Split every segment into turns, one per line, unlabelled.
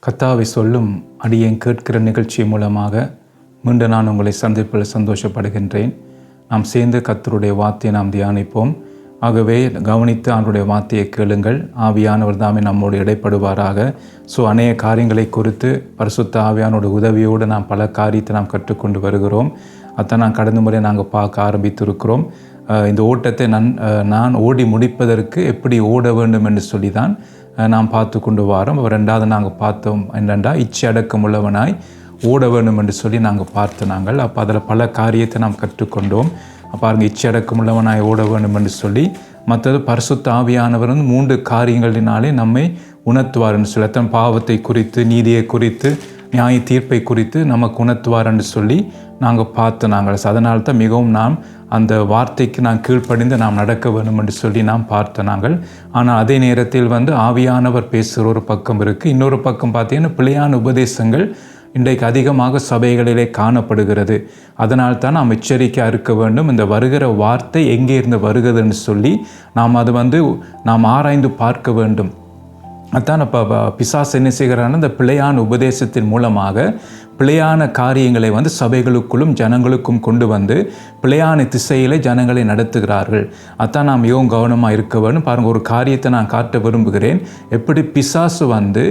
கர்த்தாவை சொல்லும் அடியேன் கேட்கிற நிகழ்ச்சி மூலமாக மீண்டும் நான் உங்களை சந்திப்பில் சந்தோஷப்படுகின்றேன். நாம் சேர்ந்து கர்த்தருடைய வார்த்தையை நாம் தியானிப்போம். ஆகவே கவனித்து அவருடைய வார்த்தையை கேளுங்கள். ஆவியானவர் தாமே நம்மோடு இடைப்படுவாராக. அநேக காரியங்களை குறித்து பரிசுத்த ஆவியானோட உதவியோடு நாம் பல காரியத்தை நாம் கற்றுக்கொண்டு வருகிறோம். அதான் நான் கடந்த முறை நாங்கள் பார்க்க ஆரம்பித்திருக்கிறோம். இந்த ஓட்டத்தை நான் ஓடி முடிப்பதற்கு எப்படி ஓட வேண்டும் என்று சொல்லி தான் நாம் பார்த்து கொண்டு வரோம். ரெண்டாவது நாங்கள் பார்த்தோம் என்னென்றா இச்சை அடக்கமுள்ளவனாய் ஓட வேண்டும் என்று சொல்லி நாங்கள் பார்த்தோம். அப்போ அதில் பல காரியத்தை நாம் கற்றுக்கொண்டோம். பாருங்கள், இச்சை அடக்கமுள்ளவனாய் ஓட வேண்டும் என்று சொல்லி, மற்றது பரிசுத்த ஆவியானவர் 3 காரியங்களினாலே நம்மை உணர்த்துவார் என்று சொல்லி, தன் பாவத்தை குறித்து, நீதியை குறித்து, நியாய தீர்ப்பை குறித்து நமக்கு உணர்த்துவார் என்று சொல்லி நாங்கள் பார்த்தோம். அதனால தான் மிகவும் நாம் அந்த வார்த்தைக்கு நான் கீழ்ப்படிந்து நாம் நடக்க வேண்டும் என்று சொல்லி நாம் பார்த்தோம். ஆனால் அதே நேரத்தில் ஆவியானவர் பேசுகிற ஒரு பக்கம் இருக்குது. இன்னொரு பக்கம் பார்த்தீங்கன்னா பிழையான உபதேசங்கள் இன்றைக்கு அதிகமாக சபைகளிலே காணப்படுகிறது. அதனால் தான் நாம் எச்சரிக்கையாக இருக்க வேண்டும். இந்த வருகிற வார்த்தை எங்கே இருந்து வருகிறதுன்னு சொல்லி நாம் அது நாம் ஆராய்ந்து பார்க்க வேண்டும். அதான் இப்போ பிசாசு என்ன செய்கிறான்னு இந்த பிழையான உபதேசத்தின் மூலமாக பிழையான காரியங்களை சபைகளுக்குள்ளும் ஜனங்களுக்கும் கொண்டு பிழையான திசையிலே ஜனங்களை நடத்துகிறார்கள். அதான் நாம் மிகவும் கவனமாக இருக்க வேண்டும். பாருங்கள், ஒரு காரியத்தை நான் காட்ட விரும்புகிறேன். எப்படி பிசாசு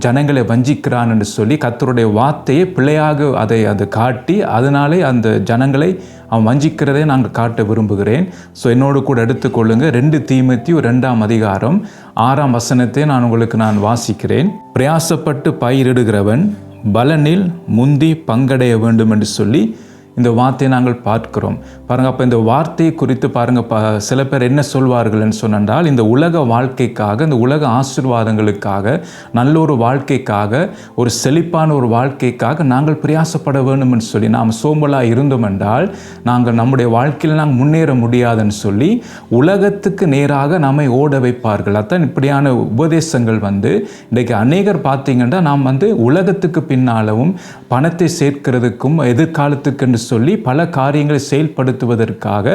ஜனங்களை வஞ்சிக்கிறான் என்று சொல்லி கர்த்தருடைய வார்த்தையை பிழையாக அதை காட்டி அதனாலே அந்த ஜனங்களை அவன் வஞ்சிக்கிறதை நாங்கள் காட்ட விரும்புகிறேன். என்னோடு கூட எடுத்துக்கொள்ளுங்க. 2 தீமோத்தேயு 2ஆம் அதிகாரம் 6ஆம் வசனத்தை நான் வாசிக்கிறேன். பிரயாசப்பட்டு பயிரிடுகிறவன் பலனில் முந்தி பங்கடைய வேண்டும் என்று சொல்லி இந்த வார்த்தையை நாங்கள் பார்க்கிறோம். பாருங்கள், அப்போ இந்த வார்த்தையை குறித்து பாருங்கள், சில பேர் என்ன சொல்வார்கள்னு சொன்னால், இந்த உலக வாழ்க்கைக்காக, இந்த உலக ஆசீர்வாதங்களுக்காக, நல்ல ஒரு வாழ்க்கைக்காக, ஒரு செழிப்பான ஒரு வாழ்க்கைக்காக நாங்கள் பிரயாசப்பட வேண்டும் என்று சொல்லி, நாம் சோம்பலாக இருந்தோம் என்றால் நாங்கள் நம்முடைய வாழ்க்கையில் நாங்கள் முன்னேற முடியாதுன்னு சொல்லி உலகத்துக்கு நேராக நம்மை ஓட வைப்பார்கள். அதான் இப்படியான உபதேசங்கள் இன்றைக்கு அநேகர் பார்த்தீங்கன்னா நாம் உலகத்துக்கு பின்னாலும் பணத்தை சேர்க்கிறதுக்கும் எதிர்காலத்துக்கு சொல்லி பல காரியங்களை செயல்படுத்துவதற்காக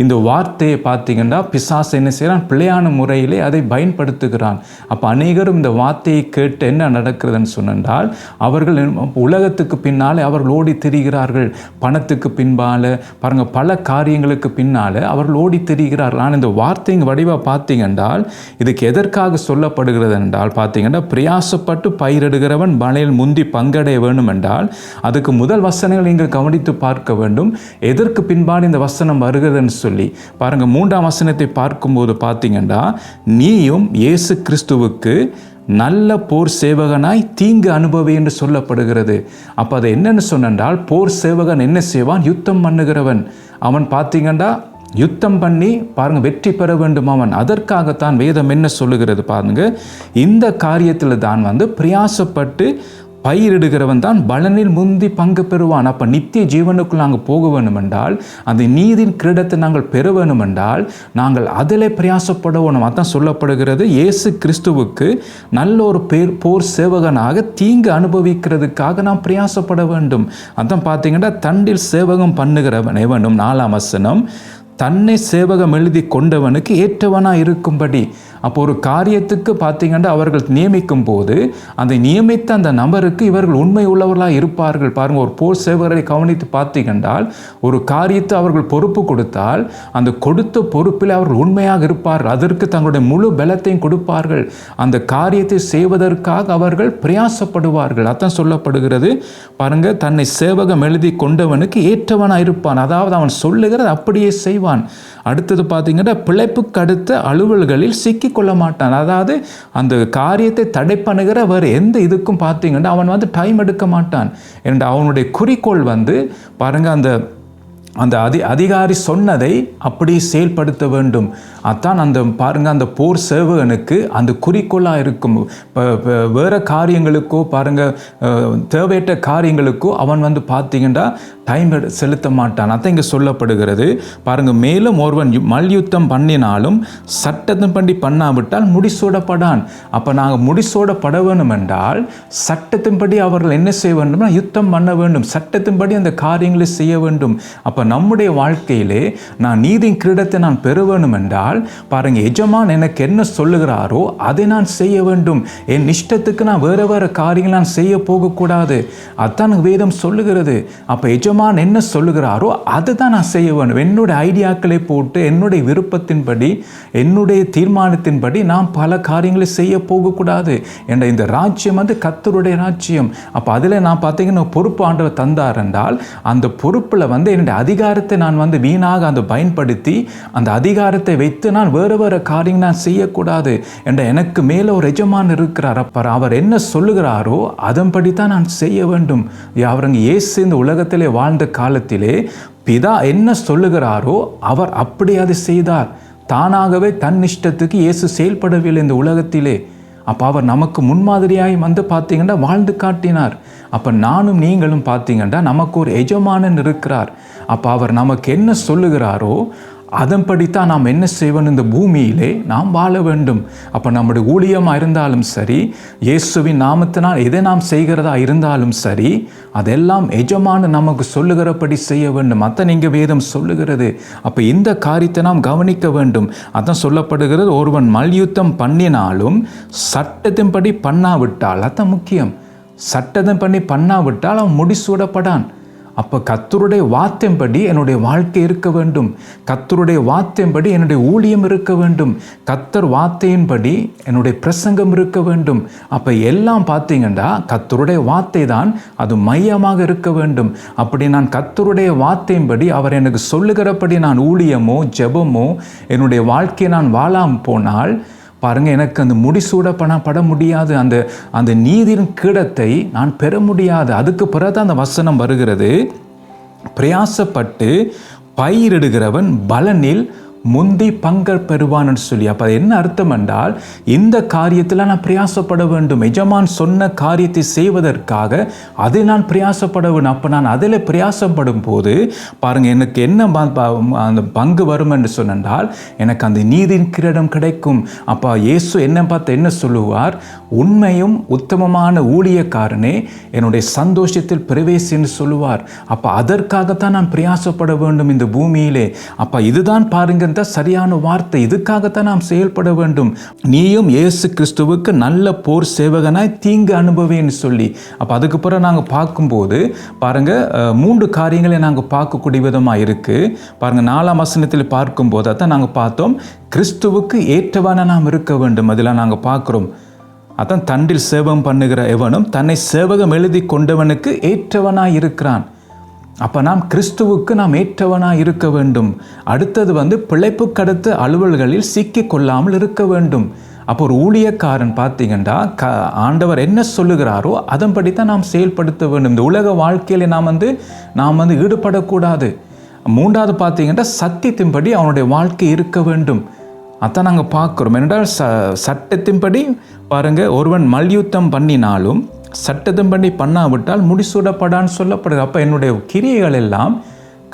இந்த வார்த்தையை பார்த்தீங்கன்னா பிசாசு என்ன செய்யறான், பிழையான முறையிலே அதை பயன்படுத்துகிறான். அப்போ அநேகரும் இந்த வார்த்தையை கேட்டு என்ன நடக்கிறதுன்னு சொன்னால், அவர்கள் உலகத்துக்கு பின்னாலே அவர்கள் ஓடி திரிகிறார்கள். பணத்துக்கு பின்பால பாருங்க, பல காரியங்களுக்கு பின்னால அவர்கள் ஓடி திரிகிறார்கள். ஆனால் இந்த வார்த்தைங்க வடிவா பார்த்தீங்கன்றால் இதுக்கு எதற்காக சொல்லப்படுகிறது என்றால் பார்த்தீங்கன்னா, பிரயாசப்பட்டு பயிரிடுகிறவன் பலனில் முந்தி பங்கடைய வேண்டும் என்றால் அதுக்கு முதல் வசனங்கள் நீங்கள் கவனித்து பார்க்க வேண்டும். எதற்கு பின்பாடு இந்த வசனம் வருகிறதுன்னு சொல்லி பாருங்க. 3ஆம் வசனத்தை பார்க்கும்போது பார்த்தீங்கன்னா, நீயும் இயேசு கிறிஸ்துவுக்கு நல்ல போர் சேவகனாய் தீங்கு அனுபவி என்று சொல்லப்படுகிறது. அப்போ அது என்னன்னு சொன்னால், போர் சேவகன் என்ன செய்வான், யுத்தம் பண்ணுகிறவன். அவன் பார்த்தீங்கன்னா யுத்தம் பண்ணி பாருங்க வெற்றி பெற வேண்டும். அவன் அதற்காகத்தான் வேதம் என்ன சொல்லுகிறது பாருங்க. இந்த காரியத்தில் தான் பிரயாசப்பட்டு பயிரிடுகிறவன் தான் பலனில் முந்தி பங்கு பெறுவான். அப்போ நித்திய ஜீவனுக்குள் நாங்கள் போக வேண்டும் என்றால், அந்த நீதியின் கிரீடத்தை நாங்கள் பெற வேண்டும் என்றால் நாங்கள் அதில் பிரயாசப்பட வேணும். அதான் சொல்லப்படுகிறது, இயேசு கிறிஸ்துவுக்கு நல்ல ஒரு போர் சேவகனாக தீங்கு அனுபவிக்கிறதுக்காக நாம் பிரயாசப்பட வேண்டும். அதான் பார்த்தீங்கன்னா, தண்டில் சேவகம் பண்ணுகிறவன் எவனும் 4ஆம் வசனம் தன்னை சேவகம் எழுதி கொண்டவனுக்கு ஏற்றவனாக இருக்கும்படி. அப்போ ஒரு காரியத்துக்கு பார்த்தீங்கன்னா அவர்கள் நியமிக்கும் போது அந்த நியமித்த அந்த நபருக்கு இவர்கள் உண்மை உள்ளவர்களாக இருப்பார்கள். பாருங்கள், ஒரு போர் சேவகரை கவனித்து பார்த்தீங்கன்றால் ஒரு காரியத்தை அவர்கள் பொறுப்பு கொடுத்தால் அந்த கொடுத்த பொறுப்பில் அவர்கள் உண்மையாக இருப்பார்கள். அதற்கு தங்களுடைய முழு பலத்தையும் கொடுப்பார்கள். அந்த காரியத்தை செய்வதற்காக அவர்கள் பிரயாசப்படுவார்கள். அதான் சொல்லப்படுகிறது பாருங்கள், தன்னை சேவகம் எழுதி கொண்டவனுக்கு ஏற்றவனாக இருப்பான். அதாவது அவன் சொல்லுகிறது அப்படியே செய்வான். அடுத்தது பார்த்தீங்கன்னா, பிழைப்புக்கு அடுத்த அலுவல்களில் சிக்கிக்கொள்ள மாட்டான். அதாவது அந்த காரியத்தை தடை பண்ணுகிற வேறு எந்த இதுக்கும் பார்த்தீங்கன்னா அவன் டைம் எடுக்க மாட்டான். என்ற அவனுடைய குறிக்கோள் பாருங்க, அந்த அதிகாரி சொன்னதை அப்படி செயல்படுத்த வேண்டும். அதான் அந்த பாருங்க, அந்த போர் சேவகனுக்கு அந்த குறிக்கோளாக இருக்கும். வேறு காரியங்களுக்கோ பாருங்க, தேவையற்ற காரியங்களுக்கோ அவன் பார்த்தீங்கன்னா டைம் செலுத்த மாட்டான். அதான் இங்கே சொல்லப்படுகிறது பாருங்க. மேலும் ஒருவன் மல்யுத்தம் பண்ணினாலும் சட்டத்தின்படி பண்ணாவிட்டால் முடிசூடப்படான். அப்போ நாங்கள் முடிசூடப்பட வேண்டும் என்றால் சட்டத்தின்படி அவர்கள் என்ன செய்ய வேண்டும்னா யுத்தம் பண்ண வேண்டும். சட்டத்தின்படி அந்த காரியங்களை செய்ய வேண்டும். அப்போ அப்போ நம்முடைய வாழ்க்கையிலே நான் நீதியின் கிரீடத்தை நான் பெற வேண்டும் என்றால் பாருங்க, எஜமான் எனக்கு என்ன சொல்லுகிறாரோ அதை நான் செய்ய வேண்டும். என் இஷ்டத்துக்கு நான் வேறு வேறு காரியங்கள் நான் செய்ய போகக்கூடாது. அதான் வேதம் சொல்லுகிறது. அப்போ எஜமான் என்ன சொல்லுகிறாரோ அதை தான் நான் செய்ய வேண்டும். என்னுடைய ஐடியாக்களை போட்டு என்னுடைய விருப்பத்தின்படி என்னுடைய தீர்மானத்தின்படி நாம் பல காரியங்களை செய்ய போகக்கூடாது. என்ற இந்த ராஜ்யம் வந்து கர்த்தருடைய ராஜ்யம். அப்போ அதில் நான் பார்த்தீங்கன்னா பொறுப்பு ஆண்டவர் தந்தார் என்றால் அந்த பொறுப்பில் வந்து என்னுடைய அதிகாரத்தை நான் வந்து வீணாக அந்த பயன்படுத்தி அந்த அதிகாரத்தை வைத்து நான் வேறு வேறு காரியங்கள் நான் செய்யக்கூடாது. என்ற எனக்கு மேலே ஒரு எஜமான் இருக்கிறார். அப்போ அவர் என்ன சொல்லுகிறாரோ அதன்படி தான் நான் செய்ய வேண்டும். அவருங்க இயேசு இந்த உலகத்திலே வாழ்ந்த காலத்திலே பிதா என்ன சொல்லுகிறாரோ அவர் அப்படி அதை செய்தார். தானாகவே தன் இஷ்டத்துக்கு இயேசு செயல்படவில்லை இந்த உலகத்திலே. அப்போ அவர் நமக்கு முன்மாதிரியாய் வந்து பார்த்தீங்கன்னா வாழ்ந்து காட்டினார். அப்போ நானும் நீங்களும் பார்த்தீங்கன்னா நமக்கு ஒரு எஜமானன் இருக்கிறார். அப்போ அவர் நமக்கு என்ன சொல்லுகிறாரோ அதன்படித்தான் நாம் என்ன செய்வோம், இந்த பூமியிலே நாம் வாழ வேண்டும். அப்போ நம்முடைய ஊழியமாக இருந்தாலும் சரி, இயேசுவின் நாமத்தினால் எதை நாம் செய்கிறதா இருந்தாலும் சரி, அதெல்லாம் எஜமான நமக்கு சொல்லுகிறபடி செய்ய வேண்டும். அதான் இங்கே வேதம் சொல்லுகிறது. அப்போ இந்த காரியத்தை நாம் கவனிக்க வேண்டும். அதான் சொல்லப்படுகிறது, ஒருவன் மல்யுத்தம் பண்ணினாலும் சட்டத்தின்படி பண்ணாவிட்டால், அதான் முக்கியம், சட்டத்தின்படி பண்ணாவிட்டால் அவன் முடிசூடப்படான். அப்போ கர்த்தருடைய வார்த்தையின்படி என்னுடைய வாழ்க்கை இருக்க வேண்டும். கர்த்தருடைய வார்த்தையின்படி என்னுடைய ஊழியம் இருக்க வேண்டும். கர்த்தர் வார்த்தையின்படி என்னுடைய பிரசங்கம் இருக்க வேண்டும். அப்போ எல்லாம் பார்த்தீங்கன்னா கர்த்தருடைய வார்த்தை தான் அது மையமாக இருக்க வேண்டும். அப்படி நான் கர்த்தருடைய வார்த்தையின்படி அவர் எனக்கு சொல்லுகிறபடி நான் ஊழியமோ ஜெபமோ என்னுடைய வாழ்க்கையை நான் வாழாமல் போனால் பாருங்க, எனக்கு அந்த முடிசூடப்பட முடியாது. அந்த நீதியின் கிரீடத்தை நான் பெற முடியாது. அதுக்கு பிறகு அந்த வசனம் வருகிறது, பிரயாசப்பட்டு பயிரிடுகிறவன் பலனில் முந்தி பங்கு பெறுவான்னு சொல்லி. அப்போ அது என்ன அர்த்தம் என்றால், இந்த காரியத்தில் நான் பிரயாசப்பட வேண்டும். எஜமான் சொன்ன காரியத்தை செய்வதற்காக அதை நான் பிரயாசப்பட வேண்டும். அப்போ நான் அதில் பிரயாசப்படும் போது பாருங்கள், எனக்கு என்ன அந்த பங்கு வரும் என்று சொன்னால் எனக்கு அந்த நீதியின் கிரீடம் கிடைக்கும். அப்போ இயேசு என்ன பார்த்து என்ன சொல்லுவார், உண்மையும் உத்தமமான ஊழியக்காரனே என்னுடைய சந்தோஷத்தில் பிரவேசின்னு சொல்லுவார். அப்போ அதற்காகத்தான் நான் பிரயாசப்பட வேண்டும் இந்த பூமியிலே. அப்போ இதுதான் பாருங்க சரியான வார்த்தை. இதுக்காகத்தான் நாம் செயல்பட வேண்டும். நீயும் இயேசு கிறிஸ்துவுக்கு நல்ல போர் சேவகனாய் தீங்கு அனுபவின்னு சொல்லி. அப்போ அதுக்கு பிறகு நாங்கள் பார்க்கும்போது பாருங்க, 3 காரியங்களை நாங்கள் பார்க்கக்கூடிய விதமாக இருக்கு. பாருங்க, 4ஆம் வசனத்தில் பார்க்கும்போது அதான் நாங்கள் பார்த்தோம், கிறிஸ்துவுக்கு ஏற்றவன நாம் இருக்க வேண்டும். அதில் நாங்கள் பார்க்குறோம், அதான் தண்டில் சேவகம் பண்ணுகிற எவனும் தன்னை சேவகம் எழுதி கொண்டவனுக்கு ஏற்றவனாய் இருக்கிறான். அப்போ நாம் கிறிஸ்துவுக்கு நாம் ஏற்றவனாக இருக்க வேண்டும். அடுத்தது வந்து பிழைப்புக்கடுத்த அலுவல்களில் சிக்கி கொள்ளாமல் இருக்க வேண்டும். அப்போ ஒரு ஊழியக்காரன் பார்த்தீங்கன்னா ஆண்டவர் என்ன சொல்லுகிறாரோ அதன்படி தான் நாம் செயல்படுத்த வேண்டும். இந்த உலக வாழ்க்கையில் நாம் வந்து ஈடுபடக்கூடாது. 3வது பார்த்தீங்கன்னா சத்தியத்தின்படி அவனுடைய வாழ்க்கை இருக்க வேண்டும். அதான் நாங்கள் பார்க்குறோம். என்றால் சட்டத்தின்படி பாருங்கள், ஒருவன் மல்யுத்தம் பண்ணினாலும் சட்டத்தின்படி பண்ணாவிட்டால் முடிசூடப்படான்னு சொல்லப்படுது. அப்போ என்னுடைய கிரியைகள் எல்லாம்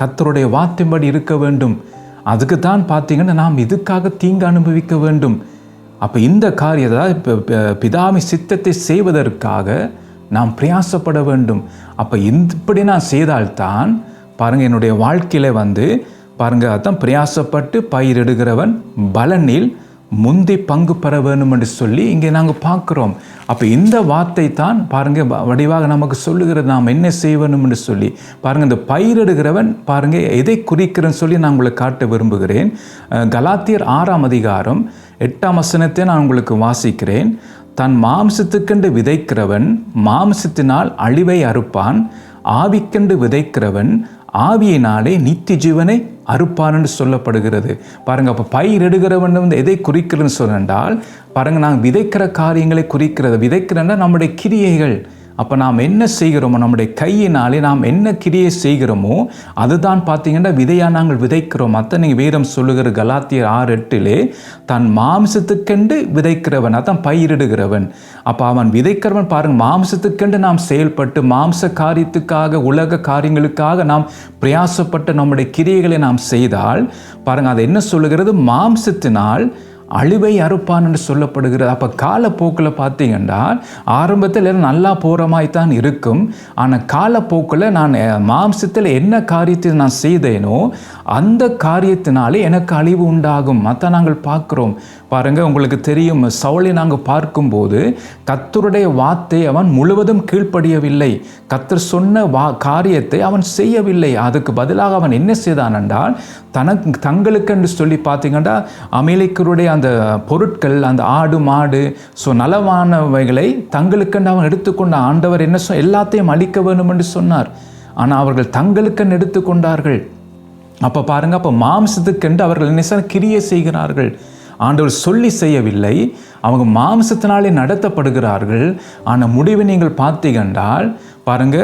கர்த்தருடைய வார்த்தையின்படி இருக்க வேண்டும். அதுக்கு தான் பார்த்தீங்கன்னா நாம் இதுக்காக தீங்கு அனுபவிக்க வேண்டும். அப்போ இந்த காரியத்தை பிதாவின் சித்தத்தை செய்வதற்காக நாம் பிரயாசப்பட வேண்டும். அப்போ இப்படி நான் செய்தால்தான் பாருங்கள் என்னுடைய வாழ்க்கையில் வந்து பாருங்கள், அதான் பிரயாசப்பட்டு பயிரிடுகிறவன் பலனில் முந்தி பங்கு பெற வேண்டும் என்று சொல்லி இங்கே நாங்கள் பார்க்குறோம். அப்போ இந்த வார்த்தை தான் பாருங்கள் வடிவாக நமக்கு சொல்லுகிறது நாம் என்ன செய்ய வேண்டும் என்று சொல்லி. பாருங்கள், இந்த பயிரிடுகிறவன் பாருங்கள் எதை குறிக்கிறேன்னு சொல்லி நான் உங்களுக்கு காட்ட விரும்புகிறேன். கலாத்தியர் 6ஆம் அதிகாரம் 8ஆம் வசனத்தை நான் உங்களுக்கு வாசிக்கிறேன். தன் மாம்சத்துக்கென்று விதைக்கிறவன் மாம்சத்தினால் அழிவை அறுப்பான், ஆவிக்கென்று விதைக்கிறவன் ஆவியினாலே நித்திய ஜீவனை அறுப்பான் என்று சொல்லப்படுகிறது. பாருங்கள், அப்போ பயிரிடுகிறவன் வந்து எதை குறிக்கிறதுன்னு சொன்னால் பாருங்கள், நாங்கள் விதைக்கிற காரியங்களை குறிக்கிறது. விதைக்கிறன்னா நம்முடைய கிரியைகள். அப்போ நாம் என்ன செய்கிறோமோ, நம்முடைய கையினாலே நாம் என்ன கிரியை செய்கிறோமோ அதுதான் பார்த்தீங்கன்னா விதையாக நாங்கள் விதைக்கிறோம். அதான் நீங்கள் வேதம் சொல்லுகிற கலாத்தியர் 6:8 தன் மாம்சத்துக்கென்று விதைக்கிறவன் அதான் பயிரிடுகிறவன். அப்போ அவன் விதைக்கிறவன் பாருங்கள், மாம்சத்துக்கென்று நாம் செயல்பட்டு மாம்ச காரியத்துக்காக உலக காரியங்களுக்காக நாம் பிரயாசப்பட்டு நம்முடைய கிரியைகளை நாம் செய்தால் பாருங்கள், அது என்ன சொல்லுகிறது, மாம்சத்தினால் அழிவை அறுப்பான் என்று சொல்லப்படுகிறது. அப்போ காலப்போக்கில் பார்த்தீங்கன்னா ஆரம்பத்தில் நல்லா போகிறமாய்த்தான் இருக்கும். ஆனால் காலப்போக்கில் நான் மாம்சத்தில் என்ன காரியத்தை நான் செய்தேனோ அந்த காரியத்தினாலே எனக்கு அழிவு உண்டாகும். மற்ற நாங்கள் பார்க்குறோம் பாருங்கள், உங்களுக்கு தெரியும், சவுலை நாங்கள் பார்க்கும்போது கர்த்தருடைய வார்த்தை அவன் முழுவதும் கீழ்ப்படியவில்லை. கர்த்தர் சொன்ன காரியத்தை அவன் செய்யவில்லை. அதுக்கு பதிலாக அவன் என்ன செய்தான் என்றால் தங்களுக்கு என்று சொல்லி பார்த்தீங்கன்னா அமலேக்கியருடைய அந்த பொருட்கள், அந்த ஆடு மாடு நலமானவைகளை தங்களுக்கென்று அவன் எடுத்துக்கொண்ட. ஆண்டவர் என்ன எல்லாத்தையும் அழிக்க வேண்டும் என்று சொன்னார். ஆனால் அவர்கள் தங்களுக்கென்று எடுத்துக்கொண்டார்கள். அப்போ பாருங்க, அப்போ மாம்சத்துக்கென்று அவர்கள் என்ன கிரியை செய்கிறார்கள். ஆண்டவர் சொல்லி செய்யவில்லை, அவங்க மாம்சத்தினாலே நடத்தப்படுகிறார்கள். ஆனால் முடிவை நீங்கள் பார்த்தீங்கன்றால் பாருங்க,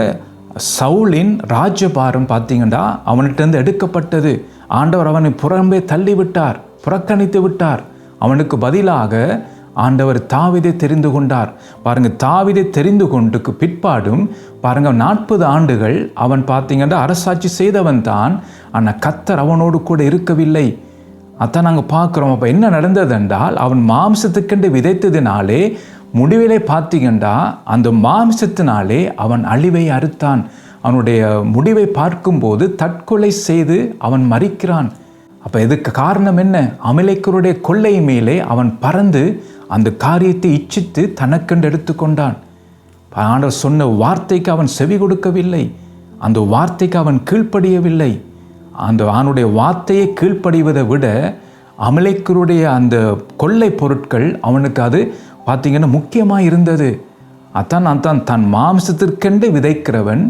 சவுலின் ராஜ்யபாரம் பார்த்தீங்கன்னா அவன்கிட்ட எடுக்கப்பட்டது. ஆண்டவர் அவனை புறம்பே தள்ளிவிட்டார், புறக்கணித்து விட்டார். அவனுக்கு பதிலாக ஆண்டவர் தாவீதை தெரிந்து கொண்டார். பாருங்க, தாவீதை தெரிந்து கொண்டுக்கு பிற்பாடும் பாருங்க 40 ஆண்டுகள் அவன் பார்த்தீங்கன்னா அரசாட்சி செய்தவன் தான். ஆனால் கர்த்தர் அவனோடு கூட இருக்கவில்லை. அதான் நாங்கள் பார்க்குறோம். அப்போ என்ன நடந்தது என்றால் அவன் மாம்சத்துக்கென்று விதைத்ததினாலே முடிவிலே பார்த்தீங்கன்னா அந்த மாம்சத்தினாலே அவன் அழிவை அறுத்தான். அவனுடைய முடிவை பார்க்கும்போது தற்கொலை செய்து அவன் மரிக்கிறான். அப்போ இதுக்கு காரணம் என்ன? அமலேக்கியருடைய கொள்ளை மேலே அவன் பறந்து அந்த காரியத்தை இச்சித்து தனக்கென்று எடுத்துக்கொண்டான். ஆண்டவர் சொன்ன வார்த்தைக்கு அவன் செவி கொடுக்கவில்லை. அந்த வார்த்தைக்கு அவன் கீழ்ப்படியவில்லை. அந்த அவனுடைய வார்த்தையை கீழ்ப்படிவதை விட அமலேக்கியருடைய அந்த கொள்ளை பொருட்கள் அவனுக்கு அது பார்த்தீங்கன்னா முக்கியமாக இருந்தது. அதான் தன் மாம்சத்திற்கென்று விதைக்கிறவன்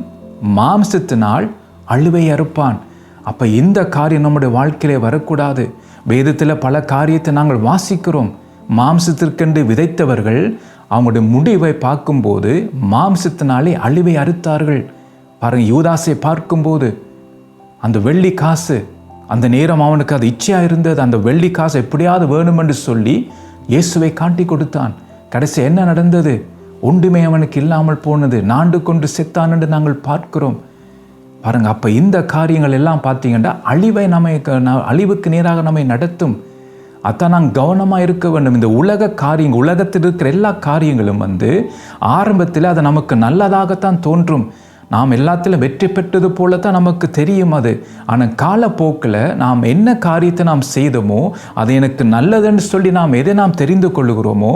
மாம்சத்தினால் அழிவை அறுப்பான். அப்போ இந்த காரியம் நம்முடைய வாழ்க்கையிலே வரக்கூடாது. வேதத்தில் பல காரியத்தை நாங்கள் வாசிக்கிறோம். மாம்சத்திற்கென்று விதைத்தவர்கள் அவங்களுடைய முடிவை பார்க்கும்போது மாம்சத்தினாலே அழிவை அறுத்தார்கள். பாருங்கள், யூதாசை பார்க்கும்போது அந்த வெள்ளி காசு, அந்த நேரம் அவனுக்கு அது இச்சையாக இருந்தது. அந்த வெள்ளி காசு எப்படியாவது வேணும் என்று சொல்லி இயேசுவை காட்டி கொடுத்தான். கடைசி என்ன நடந்தது? ஒன்றுமே அவனுக்கு இல்லாமல் போனது. நாண்டு கொண்டு செத்தான் என்று நாங்கள் பார்க்கிறோம். பாருங்க, அப்போ இந்த காரியங்கள் எல்லாம் பார்த்தீங்கன்னா அழிவுக்கு நேராக நம்மை நடத்தும். அதான் நாங்கள் கவனமாக இருக்க வேண்டும். இந்த உலக காரியங்கள், உலகத்தில் இருக்கிற எல்லா காரியங்களும் ஆரம்பத்தில் அது நமக்கு நல்லதாகத்தான் தோன்றும். நாம் எல்லாத்திலும் வெற்றி பெற்றது போல தான் நமக்கு தெரியும் அது. ஆனால் காலப்போக்கில் நாம் என்ன காரியத்தை நாம் செய்தோமோ அது எனக்கு நல்லதுன்னு சொல்லி எதை நாம் தெரிந்து கொள்ளுகிறோமோ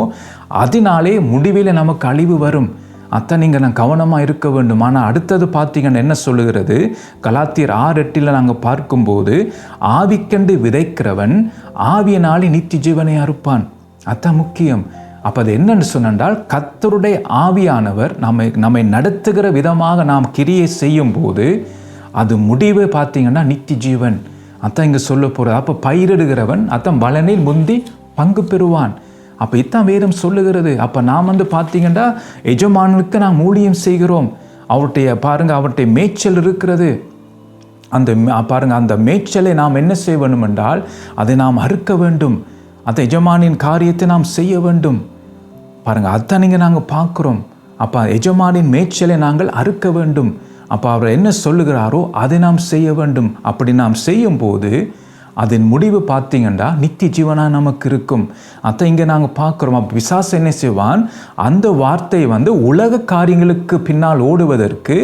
அதனாலே முடிவில் நமக்கு அழிவு வரும். அதான் நீங்கள் கவனமாக இருக்க வேண்டும். ஆனால் அடுத்தது பார்த்தீங்கன்னா என்ன சொல்லுகிறது? கலாத்தியர் 6:8 நாங்கள் பார்க்கும்போது ஆவிக்கென்று விதைக்கிறவன் ஆவியினாலே நித்திய ஜீவனை அறுப்பான். அதான் முக்கியம். அப்போ அது என்னன்னு சொன்னால் கர்த்தருடைய ஆவியானவர் நம்மை நடத்துகிற விதமாக நாம் கிரியை செய்யும் போது அது முடிவு பார்த்தீங்கன்னா நித்திய ஜீவன். அதான் இங்கே சொல்ல போகிறது. அப்போ பயிரிடுகிறவன் அதான் பலனில் முந்தி பங்கு பெறுவான். அப்போ இத்தான் வேதம் சொல்லுகிறது. அப்போ நாம் பார்த்தீங்கன்னா எஜமானுக்கு நாம் ஊழியம் செய்கிறோம். அவருடைய மேய்ச்சல் இருக்கிறது. அந்த மேய்ச்சலை நாம் என்ன செய்ய வேண்டும் என்றால் அதை நாம் அறுக்க வேண்டும். அந்த எஜமானின் காரியத்தை நாம் செய்ய வேண்டும். பாருங்கள், அதான் நாங்கள் பார்க்குறோம். அப்போ எஜமானின் மேய்ச்சலை நாங்கள் அறுக்க வேண்டும். அப்போ அவர் என்ன சொல்லுகிறாரோ அதை நாம் செய்ய வேண்டும். அப்படி நாம் செய்யும்போது அதன் முடிவு பார்த்தீங்கன்னா நித்திய ஜீவனாக நமக்கு இருக்கும். அதான் இங்கே நாங்கள் பார்க்குறோம். அப்போ பிசாசு என்ன செய்வான்? அந்த வார்த்தையை உலக காரியங்களுக்கு பின்னால் ஓடுவதற்கு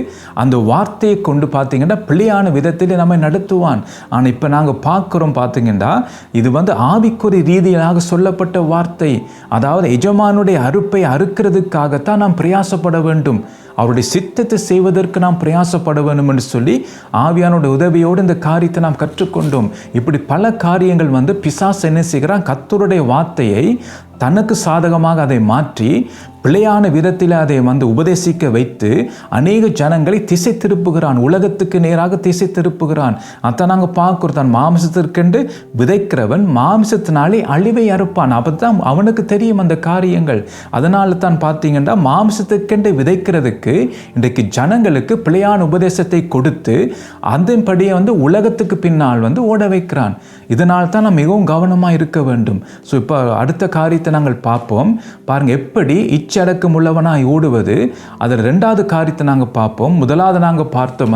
அந்த வார்த்தையை கொண்டு பார்த்தீங்கன்னா பிள்ளையான விதத்தில் நம்மை நடத்துவான். ஆனால் இப்போ நாங்கள் பார்க்குறோம் பார்த்தீங்கன்னா இது ஆவிக்குரிய ரீதியாக சொல்லப்பட்ட வார்த்தை. அதாவது எஜமானுடைய அறுப்பை அறுக்கிறதுக்காகத்தான் நாம் பிரயாசப்பட வேண்டும். அவருடைய சித்தத்தை செய்வதற்கு நாம் பிரயாசப்பட வேண்டும் என்று சொல்லி ஆவியானுடைய உதவியோடு இந்த காரியத்தை நாம் கற்றுக்கொண்டோம். இப்படி பல காரியங்கள் பிசாசு என்ன செய்கிறான்? கர்த்தருடைய வார்த்தையை தனக்கு சாதகமாக அதை மாற்றி பிழையான விதத்தில் அதை உபதேசிக்க வைத்து அநேக ஜனங்களை திசை திருப்புகிறான். உலகத்துக்கு நேராக திசை திருப்புகிறான். அதான் நாங்கள் பார்க்குறோம். தன் மாம்சத்திற்கென்று விதைக்கிறவன் மாம்சத்தினாலே அழிவை அறுப்பான். அப்போதான் அவனுக்கு தெரியும் அந்த காரியங்கள். அதனால தான் பார்த்தீங்கன்னா மாம்சத்துக்கென்று விதைக்கிறதுக்கு இன்றைக்கு ஜனங்களுக்கு பிழையான உபதேசத்தை கொடுத்து அதன்படியே உலகத்துக்கு பின்னால் ஓட வைக்கிறான். இதனால் தான் நாம் மிகவும் கவனமாக இருக்க வேண்டும். ஸோ இப்போ அடுத்த காரியத்தை காரியத்தை நாங்கள் பார்ப்போம். பாருங்க, எப்படி இச்சடக்கம் உள்ளவனாய் ஓடுவது. அதில் 2வது காரியத்தை நாங்கள் பார்ப்போம். முதலாவது நாங்கள் பார்த்தோம்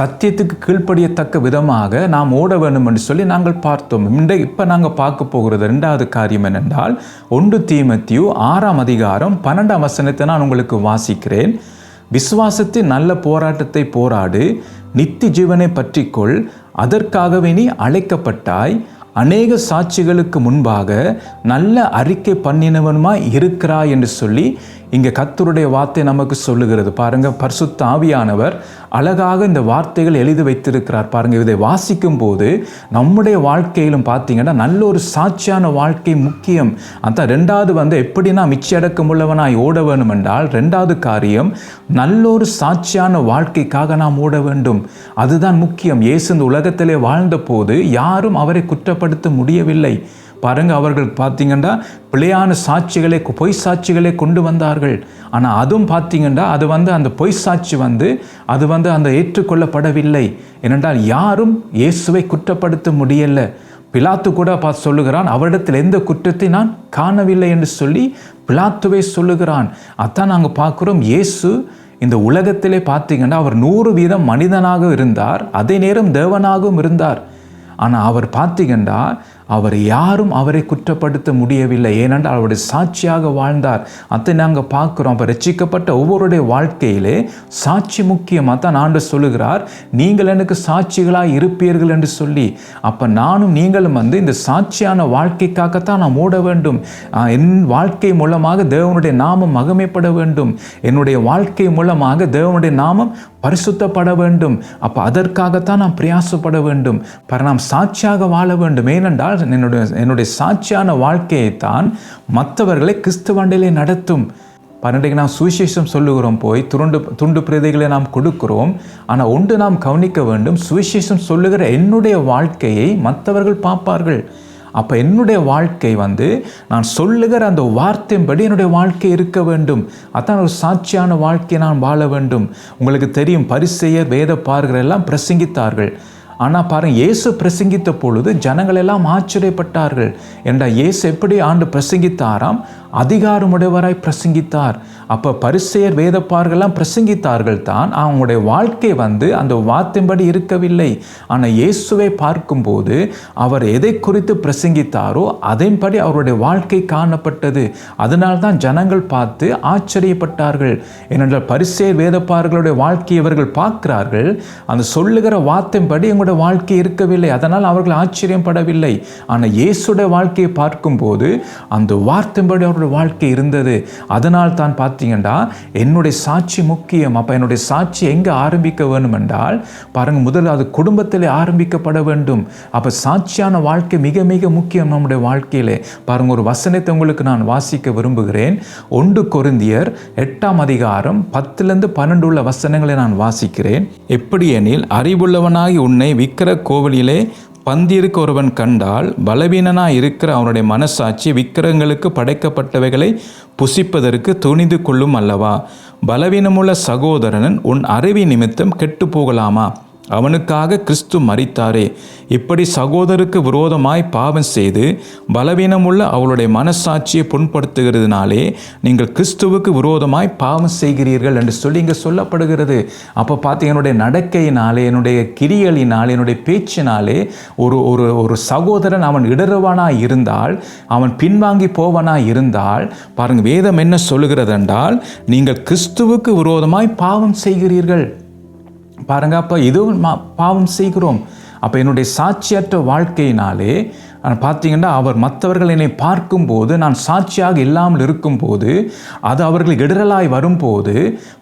சத்தியத்துக்கு கீழ்ப்படியத்தக்க விதமாக நாம் ஓட வேண்டும் என்று சொல்லி நாங்கள் பார்த்தோம். இப்போ நாங்கள் பார்க்க போகிறது 2வது காரியம் என்னென்றால் 1 தீமோத்தேயு 6ஆம் அதிகாரம் 12ஆம் வசனத்தை நான் உங்களுக்கு வாசிக்கிறேன். விசுவாசத்தின் நல்ல போராட்டத்தை போராடு, நித்திய ஜீவனை பற்றிக்கொள், அதற்காகவே நீ அழைக்கப்பட்டாய், அநேக சாட்சிகளுக்கு முன்பாக நல்ல அறிக்கை பண்ணினவனுமாய் இருக்கிறாய் என்று சொல்லி இங்கே கர்த்தருடைய வார்த்தை நமக்கு சொல்லுகிறது. பாருங்க, பரிசுத்த ஆவியானவர் அழகாக இந்த வார்த்தைகள் எழுதி வைத்திருக்கிறார். பாருங்க, இதை வாசிக்கும் போது நம்முடைய வாழ்க்கையிலும் பார்த்தீங்கன்னா நல்ல ஒரு சாட்சியான வாழ்க்கை முக்கியம். அதான் 2வது எப்படி நாம் இச்சடக்கம் உள்ளவனாய் ஓட வேண்டும் என்றால் 2வது காரியம் நல்ல ஒரு சாட்சியான வாழ்க்கைக்காக நாம் ஓட வேண்டும். அதுதான் முக்கியம். இயேசு இந்த உலகத்திலே வாழ்ந்த போது யாரும் அவரை குற்றப்படுத்த முடியவில்லை. பாருங்க, அவர்கள் பார்த்தீங்கன்னா பிழையான சாட்சிகளை, பொய் சாட்சிகளை கொண்டு வந்தார்கள். ஆனால் அதுவும் பார்த்தீங்கன்னா அது அந்த பொய் சாட்சி அது அந்த ஏற்றுக்கொள்ளப்படவில்லை. ஏனென்றால் யாரும் இயேசுவை குற்றப்படுத்த முடியலை. பிலாத்து கூட பார்த்து சொல்லுகிறான், அவரிடத்தில் எந்த குற்றத்தை நான் காணவில்லை என்று சொல்லி பிலாத்துவே சொல்லுகிறான். அதான் நாங்கள் பார்க்குறோம். இயேசு இந்த உலகத்திலே பார்த்தீங்கன்னா அவர் 100% மனிதனாக இருந்தார், அதே நேரம் தேவனாகவும் இருந்தார். ஆனால் அவர் பார்த்தீங்கன்னா அவர் யாரும் அவரை குற்றப்படுத்த முடியவில்லை. ஏனென்றால் அவருடைய சாட்சியாக வாழ்ந்தார். அதை நாங்கள் பார்க்குறோம். அப்போ ரட்சிக்கப்பட்ட ஒவ்வொருடைய வாழ்க்கையிலே சாட்சி முக்கியம். அதான் ஆண்டவர் சொல்லுகிறார், நீங்கள் எனக்கு சாட்சிகளாக இருப்பீர்கள் என்று சொல்லி. அப்போ நானும் நீங்களும் இந்த சாட்சியான வாழ்க்கைக்காகத்தான் நாம் ஓட வேண்டும். என் வாழ்க்கை மூலமாக தேவனுடைய நாமம் மகிமைப்பட வேண்டும். என்னுடைய வாழ்க்கை மூலமாக தேவனுடைய நாமம் பரிசுத்தப்பட வேண்டும். அப்போ அதற்காகத்தான் நாம் பிரயாசப்பட வேண்டும். நாம் சாட்சியாக வாழ வேண்டும். ஏனென்றால் என்னுடைய சாட்சியான வாழ்க்கையைத்தான் மற்றவர்களை கிறிஸ்துவண்டிலே நடத்தும். பன்னெண்டுக்கு நாம் சுவிசேஷம் சொல்லுகிறோம், போய் துண்டு பிரதிகளை நாம் கொடுக்கிறோம். ஆனால் ஒன்று நாம் கவனிக்க வேண்டும், சுவிசேஷம் சொல்லுகிற என்னுடைய வாழ்க்கையை மற்றவர்கள் பார்ப்பார்கள். அப்போ என்னுடைய வாழ்க்கை நான் சொல்லுகிற அந்த வார்த்தையின்படி என்னுடைய வாழ்க்கை இருக்க வேண்டும். அதான் ஒரு சாட்சியான வாழ்க்கையை நான் வாழ வேண்டும். உங்களுக்கு தெரியும், பரிசேயர் வேத பாரகர் எல்லாம் பிரசங்கித்தார்கள். ஆனால் பாருங்கள், இயேசு பிரசங்கித்த பொழுது ஜனங்கள் எல்லாம் ஆச்சரியப்பட்டார்கள். என்றால் இயேசு எப்படி ஆண்டு பிரசங்கித்தாராம்? அதிகாரமுடையவராய் பிரசங்கித்தார். அப்போ பரிசேயர் வேதப்பார்கள்லாம் பிரசங்கித்தார்கள் தான், அவங்களுடைய வாழ்க்கை அந்த வார்த்தையின்படி இருக்கவில்லை. ஆனால் இயேசுவை பார்க்கும்போது அவர் எதை குறித்து பிரசங்கித்தாரோ அதன்படி அவருடைய வாழ்க்கை காணப்பட்டது. அதனால்தான் ஜனங்கள் பார்த்து ஆச்சரியப்பட்டார்கள். ஏனென்றால் பரிசேயர் வேதப்பார்களுடைய வாழ்க்கையை இவர்கள் பார்க்கிறார்கள், அந்த சொல்லுகிற வார்த்தையின்படி எங்களுடைய வாழ்க்கை இருக்கவில்லை. அதனால் அவர்கள் ஆச்சரியப்படவில்லை. ஆனால் இயேசுடைய வாழ்க்கையை பார்க்கும்போது அந்த வார்த்தையின்படி அவருடைய வாழ்க்கை இருந்தது. அதனால் தான் பார்த்தீங்கன்னா என்னுடைய சாட்சி முக்கியம். அப்போ என்னுடைய சாட்சி எங்கே ஆரம்பிக்க வேண்டும் என்றால் பாருங்க, முதல்ல அது குடும்பத்திலே ஆரம்பிக்கப்பட வேண்டும். அப்போ சாட்சியான வாழ்க்கை மிக மிக முக்கியம் நம்முடைய வாழ்க்கையிலே. பாருங்க, ஒரு வசனத்தை உங்களுக்கு நான் வாசிக்க விரும்புகிறேன். 1 கொரிந்தியர் 8ஆம் அதிகாரம் 10-12 உள்ள வசனங்களை நான் வாசிக்கிறேன். எப்படி எனில், அறிவுள்ளவனாகி உன்னை விக்கிர கோவிலிலே பந்திருக்கு ஒருவன் கண்டால் பலவீனனாய் இருக்கிற அவனுடைய மனசாட்சி விக்கிரங்களுக்கு படைக்கப்பட்டவைகளை புசிப்பதற்கு துணிந்து கொள்ளும் அல்லவா? பலவீனமுள்ள சகோதரன் உன் அறிவி நிமித்தம் கெட்டு போகலாமா? அவனுக்காக கிறிஸ்து மரித்தாரே. இப்படி சகோதரருக்கு விரோதமாய் பாவம் செய்து பலவீனமுள்ள அவளுடைய மனசாட்சியை புண்படுத்துகிறதுனாலே நீங்கள் கிறிஸ்துவுக்கு விரோதமாய் பாவம் செய்கிறீர்கள் என்று சொல்லி இங்கே சொல்லப்படுகிறது. அப்போ பார்த்து என்னுடைய நடக்கையினாலே, என்னுடைய கிரிகளினாலே, என்னுடைய பேச்சினாலே ஒரு சகோதரன் அவன் இடறுவானாய் இருந்தால், அவன் பின்வாங்கி போவனாய் இருந்தால், பாருங்க வேதம் என்ன சொல்லுகிறது என்றால், நீங்கள் கிறிஸ்துவுக்கு விரோதமாய் பாவம் செய்கிறீர்கள். பாருங்க, அப்போ இதுவும் பாவம் செய்கிறோம். அப்போ என்னுடைய சாட்சியற்ற வாழ்க்கையினாலே பார்த்தீங்கன்னா அவர் மற்றவர்கள் என்னை பார்க்கும்போது, நான் சாட்சியாக இல்லாமல் இருக்கும்போது, அது அவர்கள் இடரலாய் வரும்போது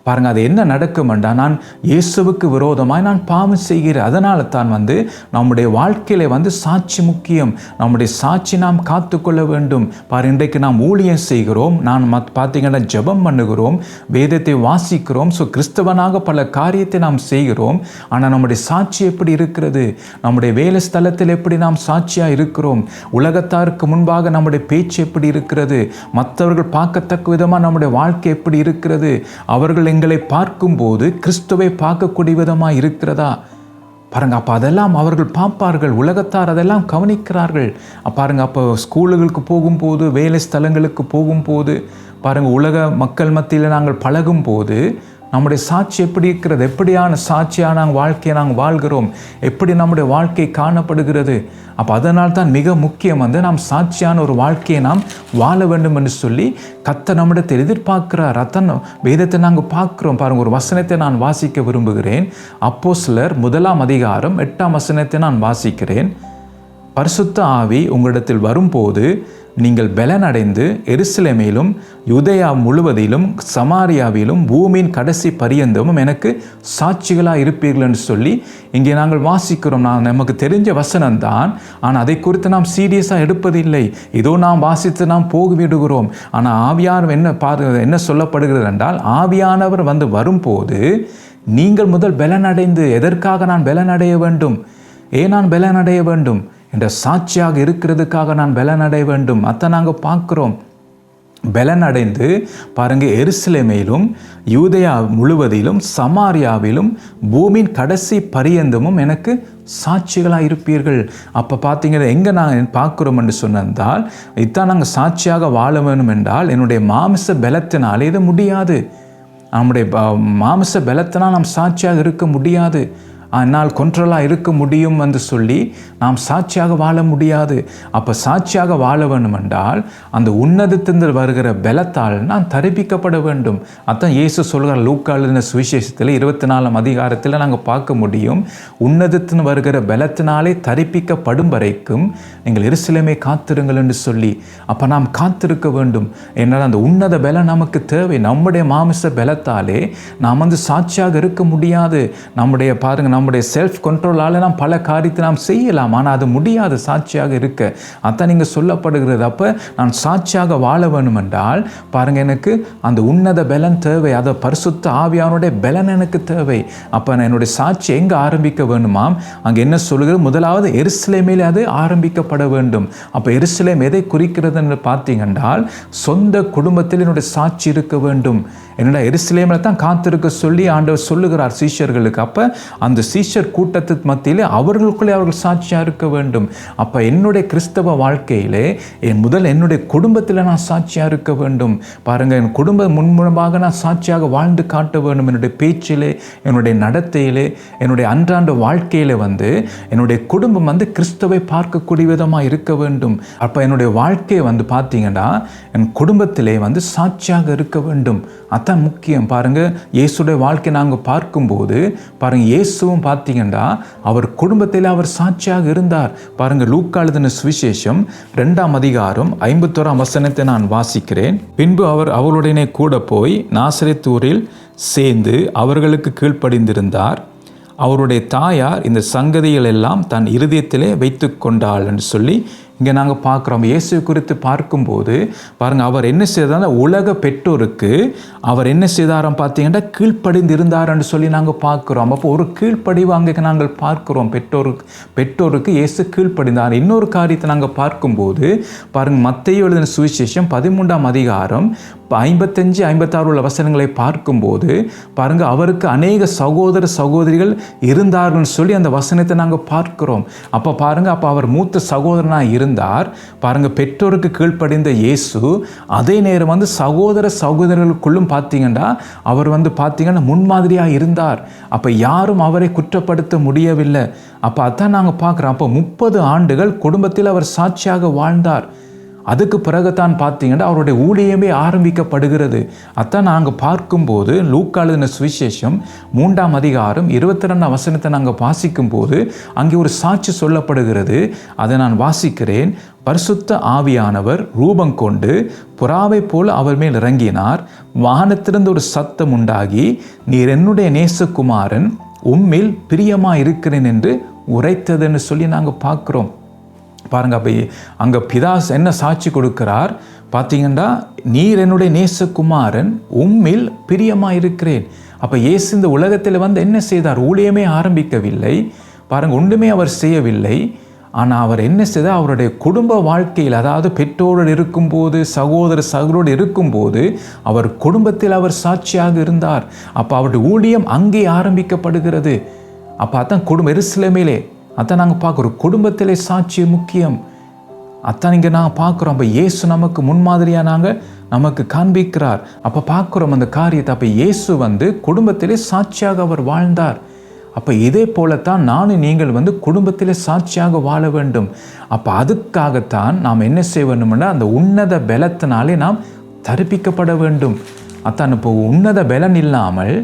பாருங்கள் அது என்ன நடக்கும் என்றால், நான் இயேசுவுக்கு விரோதமாய் நான் பாவம் செய்கிறேன். அதனால தான் நம்முடைய வாழ்க்கையில் சாட்சி முக்கியம். நம்முடைய சாட்சி நாம் காத்துக்கொள்ள வேண்டும். இன்றைக்கு நாம் ஊழியம் செய்கிறோம், நான் பார்த்தீங்கன்னா ஜெபம் பண்ணுகிறோம், வேதத்தை வாசிக்கிறோம், கிறிஸ்தவனாக பல காரியத்தை நாம் செய்கிறோம். ஆனால் நம்முடைய சாட்சி எப்படி இருக்கிறது? நம்முடைய வேலை ஸ்தலத்தில் எப்படி நாம் சாட்சியாக இருக்கிறோம்? உலகத்தாருக்கு முன்பாக நம்முடைய பேச்சு எப்படி இருக்கிறது? மற்றவர்கள் பார்க்கத்தக்க விதமாக நம்முடைய வாழ்க்கை எப்படி இருக்கிறது? அவர்கள் எங்களை பார்க்கும்போது கிறிஸ்துவை பார்க்கக்கூடிய விதமாக இருக்கிறதா? பாருங்கள். அப்போ அதெல்லாம் அவர்கள் பார்ப்பார்கள், உலகத்தார் அதெல்லாம் கவனிக்கிறார்கள். பாருங்கள், அப்போ ஸ்கூலுகளுக்கு போகும்போது, வேலை ஸ்தலங்களுக்கு போகும்போது, பாருங்கள், உலக மக்கள் மத்தியில் நாங்கள் பழகும்போது நம்முடைய சாட்சி எப்படி இருக்கிறது, எப்படியான சாட்சியான நாங்கள் வாழ்க்கையை நாங்கள் வாழ்கிறோம், எப்படி நம்முடைய வாழ்க்கை காணப்படுகிறது. அப்போ அதனால் தான் மிக முக்கியம் நாம் சாட்சியான ஒரு வாழ்க்கையை நாம் வாழ வேண்டும் என்று சொல்லி கர்த்தர் நம்மிடத்தில் எதிர்பார்க்கிறார். அதான் வேதத்தை நாங்கள் பார்க்குறோம். பாருங்கள், ஒரு வசனத்தை நான் வாசிக்க விரும்புகிறேன். அப்போஸ்தலர் 1:8 நான் வாசிக்கிறேன். பரிசுத்த ஆவி உங்களிடத்தில் வரும்போது நீங்கள் பலனடைந்து எருசலேமிலும் யூதேயா முழுவதிலும் சமாரியாவிலும் பூமியின் கடைசி பரியந்தமும் எனக்கு சாட்சிகளாக இருப்பீர்கள் என்று சொல்லி இங்கே நாங்கள் வாசிக்கிறோம். நமக்கு தெரிஞ்ச வசனம்தான், ஆனால் அதை குறித்து நாம் சீரியஸாக எடுப்பதில்லை. இதோ நாம் வாசித்து நாம் போய்விடுகிறோம். ஆனால் ஆவியானவர் என்ன சொல்லப்படுகிறது என்றால், ஆவியானவர் வரும்போது நீங்கள் முதல் பலனடைந்து, எதற்காக நான் பலனடைய வேண்டும், ஏன் நான் பலனடைய வேண்டும் என்ற சாட்சியாக இருக்கிறதுக்காக நான் பலனடைய வேண்டும். அதை நாங்கள் பார்க்குறோம். பலனடைந்து பாருங்கள், எருசலேமிலும் யூதேயா முழுவதிலும் சமாரியாவிலும் பூமியின் கடைசி பரியந்தமும் எனக்கு சாட்சிகளாக இருப்பீர்கள். அப்போ பார்த்தீங்கன்னா எங்கே நாங்கள் பார்க்குறோம் என்று சொன்னால், இதான் நாங்கள் சாட்சியாக வாழ வேணும் என்றால் என்னுடைய மாமிச பலத்தினாலே இது முடியாது. நம்முடைய மாமிச பலத்தினால் நாம் சாட்சியாக இருக்க முடியாது. என்னால் கொன்றலாக இருக்க முடியும் என்று சொல்லி நாம் சாட்சியாக வாழ முடியாது. அப்போ சாட்சியாக வாழ வேண்டும் என்றால் அந்த உன்னதத்திலிருந்து வருகிற பலத்தால் நான் தரிப்பிக்கப்பட வேண்டும். அதான் இயேசு சொல்கிற லூக்கா எழுதின சுவிசேஷத்தில் 24 நாங்கள் பார்க்க முடியும். உன்னதத்தின் வருகிற பலத்தினாலே தரிப்பிக்கப்படும் வரைக்கும் நீங்கள் எருசலேமை காத்திருங்கள் என்று சொல்லி. அப்போ நாம் காத்திருக்க வேண்டும். என்னால் அந்த உன்னத பலம் நமக்கு தேவை. நம்முடைய மாமிச பலத்தாலே நாம் சாட்சியாக இருக்க முடியாது. நம்முடைய செல்ஃப் கண்ட்ரோலால் நாம் பல காரியத்தை நாம் செய்யலாம், ஆனால் அது முடியாது சாட்சியாக இருக்க. அதான் நீங்கள் சொல்லப்படுகிறது. அப்போ நான் சாட்சியாக வாழ வேண்டும் என்றால் பாருங்கள், எனக்கு அந்த உன்னத பலன் தேவை. அதை பரிசுத்த ஆவியானுடைய பலன் எனக்கு தேவை. அப்போ நான் என்னுடைய சாட்சி எங்கே ஆரம்பிக்க வேண்டுமாம்? அங்கே என்ன சொல்லுகிறது? முதலாவது எருசலேமில் அது ஆரம்பிக்கப்பட வேண்டும். அப்போ எருசலேம் எதை குறிக்கிறது என்று பார்த்தீங்கன்றால், சொந்த குடும்பத்தில் என்னுடைய சாட்சி இருக்க வேண்டும். என்னோட எருசலேமில் தான் காத்திருக்க சொல்லி ஆண்டவர் சொல்லுகிறார் சீஷர்களுக்கு. அப்போ அந்த சீஷர் கூட்டத்துக்கு மத்தியிலே அவர்களுக்குள்ளே அவர்கள் சாட்சியாக இருக்க வேண்டும். அப்போ என்னுடைய கிறிஸ்தவ வாழ்க்கையிலே என்னுடைய குடும்பத்தில் நான் சாட்சியாக இருக்க வேண்டும். பாருங்கள், என் குடும்ப முன்முன்பாக நான் சாட்சியாக வாழ்ந்து காட்ட வேண்டும். என்னுடைய பேச்சிலே, என்னுடைய நடத்தையிலே, என்னுடைய அன்றாட வாழ்க்கையில் என்னுடைய குடும்பம் கிறிஸ்துவை பார்க்கக்கூடிய விதமாக இருக்க வேண்டும். அப்போ என்னுடைய வாழ்க்கையை பார்த்தீங்கன்னா என் குடும்பத்திலே சாட்சியாக இருக்க வேண்டும். அதான் முக்கியம். பாருங்கள், இயேசுடைய வாழ்க்கை நாங்கள் பார்க்கும்போது பாருங்கள், இயேசுவும் பார்த்தீங்கன்னா அவர் குடும்பத்தில் அவர் சாட்சியாக இருந்தார். பாருங்கள், லூக்கா எழுதின சுவிசேஷம் 2:51 நான் வாசிக்கிறேன். பின்பு அவர் அவர்களுடனே கூட போய் நாசரேத் ஊரில் சேர்ந்து அவர்களுக்கு கீழ்ப்படிந்திருந்தார். அவருடைய தாயார் இந்த சங்கதிகள் எல்லாம் தன் இருதயத்திலே வைத்து கொண்டாள் என்று சொல்லி இங்கே நாங்கள் பார்க்குறோம். இயேசு குறித்து பார்க்கும்போது பாருங்கள், அவர் என்ன செய்தார்? உலக பெற்றோருக்கு அவர் என்ன செய்தாரம் பார்த்தீங்கன்னா கீழ்ப்படிந்து இருந்தார்ன்னு சொல்லி நாங்கள் பார்க்குறோம். அப்போ ஒரு கீழ்ப்படிவு அங்கே நாங்கள் பார்க்குறோம். பெற்றோருக்கு இயேசு கீழ்ப்படிந்தார். இன்னொரு காரியத்தை நாங்கள் பார்க்கும்போது பாருங்கள், மத்தேயு எழுதின சுவிசேஷம் 13 55-56 உள்ள வசனங்களை பார்க்கும்போது பாருங்கள், அவருக்கு அநேக சகோதர சகோதரிகள் இருந்தார்கள் சொல்லி அந்த வசனத்தை நாங்கள் பார்க்கிறோம். அப்போ பாருங்கள், அப்போ அவர் மூத்த சகோதரனாக இருந்தார். பாருங்கள், பெற்றோருக்கு கீழ்ப்படிந்த இயேசு அதே நேரம் சகோதர சகோதரர்களுக்குள்ளும் பார்த்தீங்கன்னா அவர் பார்த்தீங்கன்னா முன்மாதிரியாக இருந்தார். அப்போ யாரும் அவரை குற்றப்படுத்த முடியவில்லை. அப்போ அதான் நாங்கள் பார்க்குறோம். அப்போ 30 ஆண்டுகள் குடும்பத்தில் அவர் சாட்சியாக வாழ்ந்தார். அதுக்கு பிறகுதான் பார்த்தீங்கன்னா அவருடைய ஊழியமே ஆரம்பிக்கப்படுகிறது. அதான் நாங்கள் பார்க்கும்போது லூக்கா எழுதின சுவிசேஷம் 3:22 நாங்கள் வாசிக்கும்போது அங்கே ஒரு சாட்சி சொல்லப்படுகிறது. அதை நான் வாசிக்கிறேன். பரிசுத்த ஆவியானவர் ரூபம் கொண்டு புறாவை போல அவர் மேல் இறங்கினார். வானத்திலிருந்து ஒரு சத்தம் உண்டாகி, நீர் என்னுடைய நேசகுமாரன், உம்மில் பிரியமாக இருக்கிறேன் என்று உரைத்ததுன்னு சொல்லி நாங்கள் பார்க்குறோம். பாருங்க, அப்போ அங்கே பிதா என்ன சாட்சி கொடுக்கிறார் பார்த்தீங்கன்னா, நீர் என்னுடைய நேசகுமாரன், உம்மில் பிரியமாக இருக்கிறேன். அப்போ இயேசு இந்த உலகத்தில் என்ன செய்தார்? ஊழியமே ஆரம்பிக்கவில்லை. பாருங்கள், ஒன்றுமே அவர் செய்யவில்லை. ஆனால் அவர் என்ன செய்தார்? அவருடைய குடும்ப வாழ்க்கையில், அதாவது பெற்றோரோடு இருக்கும்போது, சகோதரோடு இருக்கும்போது அவர் குடும்பத்தில் அவர் சாட்சியாக இருந்தார். அப்போ அவருடைய ஊழியம் அங்கே ஆரம்பிக்கப்படுகிறது. அப்போ அதான் எருசலேமிலே அதான் நாங்கள் பார்க்குறோம், குடும்பத்திலே சாட்சி முக்கியம். அதான் இங்கே நாங்கள் பார்க்குறோம். அப்போ இயேசு நமக்கு முன்மாதிரியாக நமக்கு காண்பிக்கிறார். அப்போ பார்க்குறோம் அந்த காரியத்தை. அப்போ இயேசு குடும்பத்திலே சாட்சியாக அவர் வாழ்ந்தார். அப்போ இதே போலத்தான் நானும் நீங்கள் குடும்பத்திலே சாட்சியாக வாழ வேண்டும். அப்போ அதுக்காகத்தான் நாம் என்ன செய்ய வேண்டும்னா அந்த உன்னத பலத்தினாலே நாம் தரிப்பிக்கப்பட வேண்டும். அதான் இப்போ உன்னத பலன் இல்லாமல்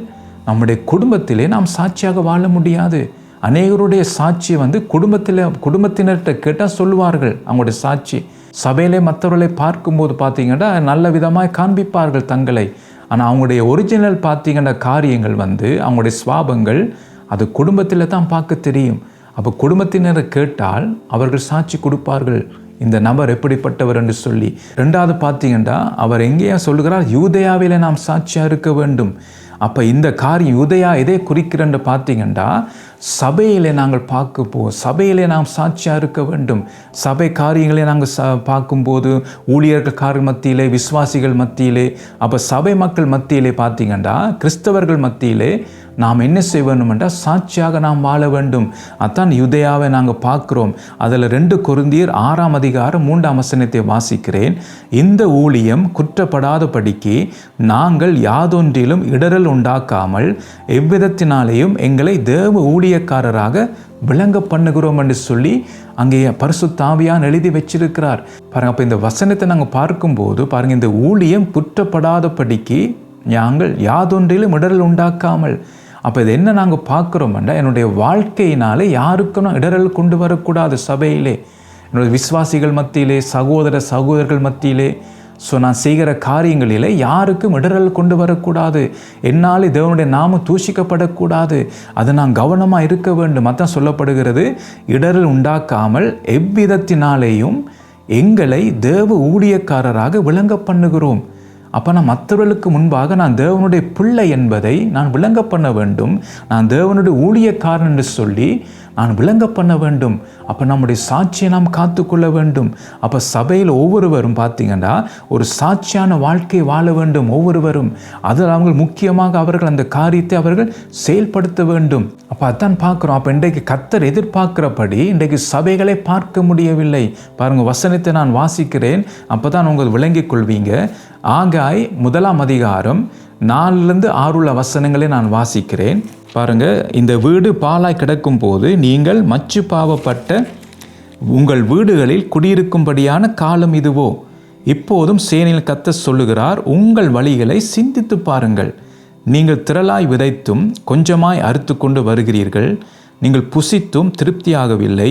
நம்முடைய குடும்பத்திலே நாம் சாட்சியாக வாழ முடியாது. அநேகருடைய சாட்சி குடும்பத்தினர்கிட்ட கேட்டால் சொல்லுவார்கள் அவங்களுடைய சாட்சி. சபையிலே மற்றவர்களை பார்க்கும்போது பார்த்தீங்கன்னா நல்ல விதமாக காண்பிப்பார்கள் தங்களை. ஆனால் அவங்களுடைய ஒரிஜினல் பார்த்தீங்கன்னா காரியங்கள் அவங்களுடைய சுவாபங்கள் அது குடும்பத்தில் தான் பார்க்க தெரியும். அப்போ குடும்பத்தினரை கேட்டால் அவர்கள் சாட்சி கொடுப்பார்கள், இந்த நபர் எப்படிப்பட்டவர் என்று சொல்லி. ரெண்டாவது பார்த்தீங்கன்னா அவர் எங்கேயா சொல்லுகிறார், யூதேயாவிலே நாம் சாட்சியாக இருக்க வேண்டும். அப்போ இந்த காரியம் யூதேயா எதை குறிக்கிறன்னு பார்த்தீங்கன்னா சபையிலே நாங்கள் சபையிலே நாம் சாட்சியாக இருக்க வேண்டும். சபை காரியங்களை நாங்கள் பார்க்கும்போது ஊழியர்கள் மத்தியிலே, விசுவாசிகள் மத்தியிலே, அப்போ சபை மக்கள் மத்தியிலே பார்த்தீங்கன்னா கிறிஸ்தவர்கள் மத்தியிலே நாம் என்ன செய்ய வேண்டும் என்றால் சாட்சியாக நாம் வாழ வேண்டும். அதான் யூதேயாவை நாங்கள் பார்க்குறோம். அதில் 2 கொரிந்தியர் 6ஆம் அதிகாரம் 3ஆம் வசனத்தை வாசிக்கிறேன். இந்த ஊழியம் குற்றப்படாதபடிக்கு நாங்கள் யாதொன்றிலும் இடரல் உண்டாக்காமல் எவ்விதத்தினாலேயும் எங்களை தேவ ஊழியக்காரராக விளங்க பண்ணுகிறோம் என்று சொல்லி அங்கே பரிசுத்த ஆவியான் எழுதி வச்சிருக்கிறார் பாருங்க. அப்போ இந்த வசனத்தை நாங்கள் பார்க்கும்போது பாருங்க, இந்த ஊழியம் குற்றப்படாதபடிக்கு நாங்கள் யாதொன்றிலும் இடரல் உண்டாக்காமல். அப்போ இது என்ன நாங்கள் பார்க்குறோம்னா என்னுடைய வாழ்க்கையினாலே யாருக்கும் நான் இடரல் கொண்டு வரக்கூடாது. சபையிலே என்னுடைய விசுவாசிகள் மத்தியிலே, சகோதரர்கள் மத்தியிலே, நான் செய்கிற காரியங்களிலே யாருக்கும் இடரல் கொண்டு வரக்கூடாது. என்னால் தேவனுடைய நாமம் தூஷிக்கப்படக்கூடாது. அதை நான் கவனமாக இருக்க வேண்டும். அதான் சொல்லப்படுகிறது, இடரல் உண்டாக்காமல் எவ்விதத்தினாலேயும் எங்களை தேவ ஊழியக்காரராக விளங்க பண்ணுகிறோம். அப்போ நான் மற்றவர்களுக்கு முன்பாக நான் தேவனுடைய பிள்ளை என்பதை நான் விளங்க பண்ண வேண்டும். நான் தேவனுடைய ஊழியக்காரன் என்று சொல்லி நான் விளங்க பண்ண வேண்டும். அப்போ நம்முடைய சாட்சியை நாம் காத்துக்கொள்ள வேண்டும். அப்போ சபையில் ஒவ்வொருவரும் பார்த்தீங்கன்னா ஒரு சாட்சியான வாழ்க்கை வாழ வேண்டும். ஒவ்வொருவரும் அதில் அவங்க முக்கியமாக அவர்கள் அந்த காரியத்தை அவர்கள் செயல்படுத்த வேண்டும். அப்போ அதான் பார்க்குறோம். அப்போ இன்றைக்கு கர்த்தர் எதிர்பார்க்கிறபடி இன்றைக்கு சபைகளை பார்க்க முடியவில்லை. பாருங்கள், வசனத்தை நான் வாசிக்கிறேன், அப்போ தான் உங்கள் விளங்கிக் கொள்வீங்க. ஆகாய் 1ஆம் அதிகாரம் 4-6 வசனங்களை நான் வாசிக்கிறேன். பாருங்க, இந்த வீடு பாழாய் கிடக்கும் போது நீங்கள் மச்சு பாவப்பட்ட உங்கள் வீடுகளில் குடியிருக்கும்படியான காலம் இதுவோ? இப்போதும் சேனையில் கர்த்தர் சொல்லுகிறார், உங்கள் வழிகளை சிந்தித்து பாருங்கள். நீங்கள் திரளாய் விதைத்தும் கொஞ்சமாய் அறுத்து கொண்டு வருகிறீர்கள். நீங்கள் புசித்தும் திருப்தியாகவில்லை,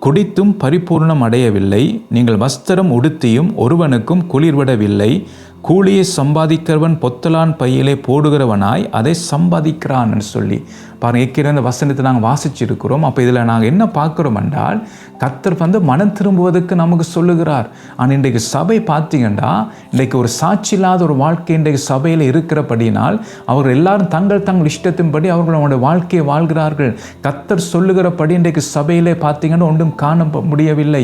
குடித்தும் பரிபூர்ணம் அடையவில்லை. நீங்கள் வஸ்திரம் உடுத்தியும் ஒருவனுக்கும் குளிர்விடவில்லை. கூலியை சம்பாதிக்கிறவன் பொத்தலான் பையிலே போடுகிறவனாய் அதை சம்பாதிக்கிறான் என்று சொல்லி பாருங்க. ஏற்கனவே வசனத்தை நாங்கள் வாசிச்சிருக்கிறோம். அப்போ இதில் நாங்கள் என்ன பார்க்குறோம் என்றால் கர்த்தர் மனம் திரும்புவதற்கு நமக்கு சொல்லுகிறார். ஆனால் இன்றைக்கு சபை பார்த்தீங்கன்னா இன்றைக்கு ஒரு சாட்சி இல்லாத ஒரு வாழ்க்கை இன்றைக்கு சபையில் இருக்கிறபடினால் அவர்கள் எல்லாரும் தங்கள் இஷ்டத்தின்படி அவர்களுடைய வாழ்க்கையை வாழ்கிறார்கள். கர்த்தர் சொல்லுகிறபடி இன்றைக்கு சபையிலே பார்த்தீங்கன்னா ஒன்றும் காண முடியவில்லை.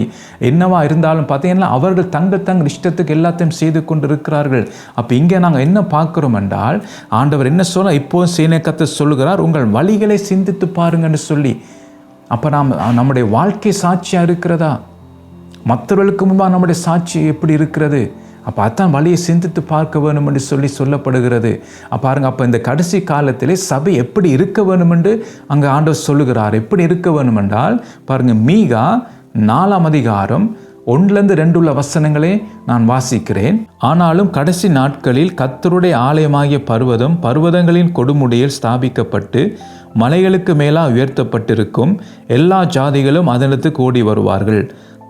என்னவா இருந்தாலும் பார்த்தீங்கன்னா அவர்கள் தங்கள் இஷ்டத்துக்கு எல்லாத்தையும் செய்து கொண்டு இருக்கிறார்கள். அப்போ இங்கே நாங்கள் என்ன பார்க்கிறோம் என்றால் ஆண்டவர் என்ன சொல்ல, இப்போது சேனை கர்த்தர் சொல்லுகிறார், உங்கள் வழிகளை சிந்தித்து பாருங்கன்னு சொல்லி. அப்போ நம்முடைய வாழ்க்கை சாட்சியாக இருக்கிறதா? மற்றவர்களுக்கு முன்பாக நம்முடைய சாட்சி எப்படி இருக்கிறது? அப்போ அதான் வழியை சிந்தித்து பார்க்க வேணும் என்று சொல்லி சொல்லப்படுகிறது. பாருங்க, அப்போ இந்த கடைசி காலத்திலே சபை எப்படி இருக்க வேணும் என்று அங்கே ஆண்டவர் சொல்லுகிறார். எப்படி இருக்க வேணும் என்றால் பாருங்க, மீகா 4ஆம் அதிகாரம் 1-2 வசனங்களே நான் வாசிக்கிறேன். ஆனாலும் கடைசி நாட்களில் கர்த்தருடைய ஆலயமாகிய பர்வதங்களின் கொடுமுடியில் ஸ்தாபிக்கப்பட்டு மலைகளுக்கு மேலாக உயர்த்தப்பட்டிருக்கும். எல்லா ஜாதிகளும் அதனத்துக்கு ஓடி வருவார்கள்.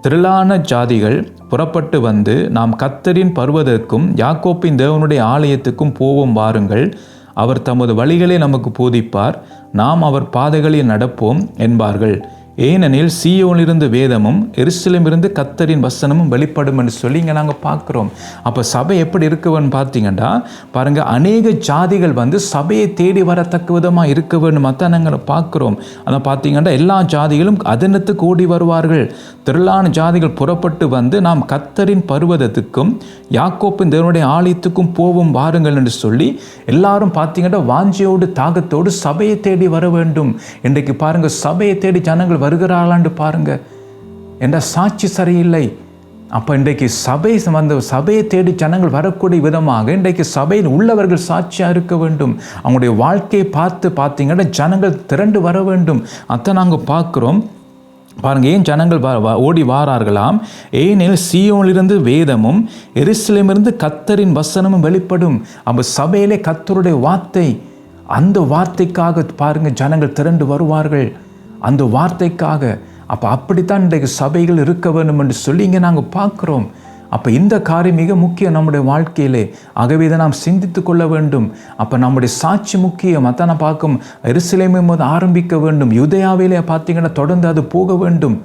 திரளான ஜாதிகள் புறப்பட்டு வந்து, நாம் கர்த்தரின் பர்வதற்கும் யாக்கோப்பின் தேவனுடைய ஆலயத்துக்கும் போவோம் வாருங்கள். அவர் தமது வழிகளை நமக்கு போதிப்பார், நாம் அவர் பாதைகளில் நடப்போம் என்பார்கள். ஏனெனில் சீயோனிலிருந்து வேதமும் எருசலேமிலிருந்து கர்த்தரின் வசனமும் வெளிப்படும் என்று சொல்லி இங்கே நாங்கள் பார்க்குறோம். அப்போ சபை எப்படி இருக்குன்னு பார்த்தீங்கன்னா பாருங்கள், அநேக ஜாதிகள் வந்து சபையை தேடி வரத்தக்க விதமாக இருக்க வேண்டும் தான் நாங்கள் பார்க்குறோம். அதை பார்த்தீங்கன்னா எல்லா ஜாதிகளும் அதனத்துக்கு ஓடி வருவார்கள். திரளான ஜாதிகள் புறப்பட்டு வந்து நாம் கர்த்தரின் பர்வதத்துக்கும் யாக்கோப்பின் தேவனுடைய ஆலயத்துக்கும் போவோம் வாருங்கள் என்று சொல்லி எல்லாரும் பார்த்தீங்கன்னா வாஞ்சியோடு தாகத்தோடு சபையை தேடி வர வேண்டும். இன்றைக்கு பாருங்கள், சபையை தேடி ஜனங்கள் வருகிறாளான்னு பாருங்க. என்ற சாட்சி சரியில்லை. அப்போ இன்றைக்கு சபையை தேடி ஜனங்கள் வரக்கூடிய விதமாக இன்றைக்கு சபையில் உள்ளவர்கள் சாட்சியாக இருக்க வேண்டும். அவங்களுடைய வாழ்க்கையை பார்த்தீங்கன்னா ஜனங்கள் திரண்டு வர வேண்டும். அதை நாங்கள் பார்க்குறோம். பாருங்கள், ஏன் ஜனங்கள் ஓடி வாரார்களாம்? ஏனெனில் சீயோனிலிருந்து வேதமும் எருசலேமிலிருந்து கர்த்தரின் வசனமும் வெளிப்படும். அப்போ சபையிலே கர்த்தருடைய வார்த்தை, அந்த வார்த்தைக்காக பாருங்கள் ஜனங்கள் திரண்டு வருவார்கள், அந்த வார்த்தைக்காக. அப்போ அப்படித்தான் இன்றைக்கு சபைகள் இருக்க வேண்டும் என்று சொல்லி இங்கே நாங்கள் பார்க்குறோம். அப்போ இந்த காரியம் மிக முக்கியம் நம்முடைய வாழ்க்கையிலே. ஆகவே இதை நாம் சிந்தித்து கொள்ள வேண்டும். அப்போ நம்முடைய சாட்சி முக்கியம். அதான் நான் பார்க்கும், எருசலேமின் போது ஆரம்பிக்க வேண்டும், யூதேயாவிலே பார்த்தீங்கன்னா தொடர்ந்து அது போக வேண்டும்.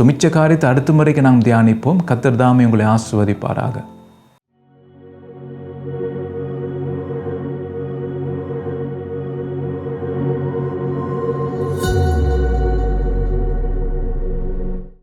மிச்ச காரியத்தை அடுத்த முறைக்கு நாம் தியானிப்போம். கர்த்தர் தாமே உங்களை ஆசீர்வதிப்பாராக.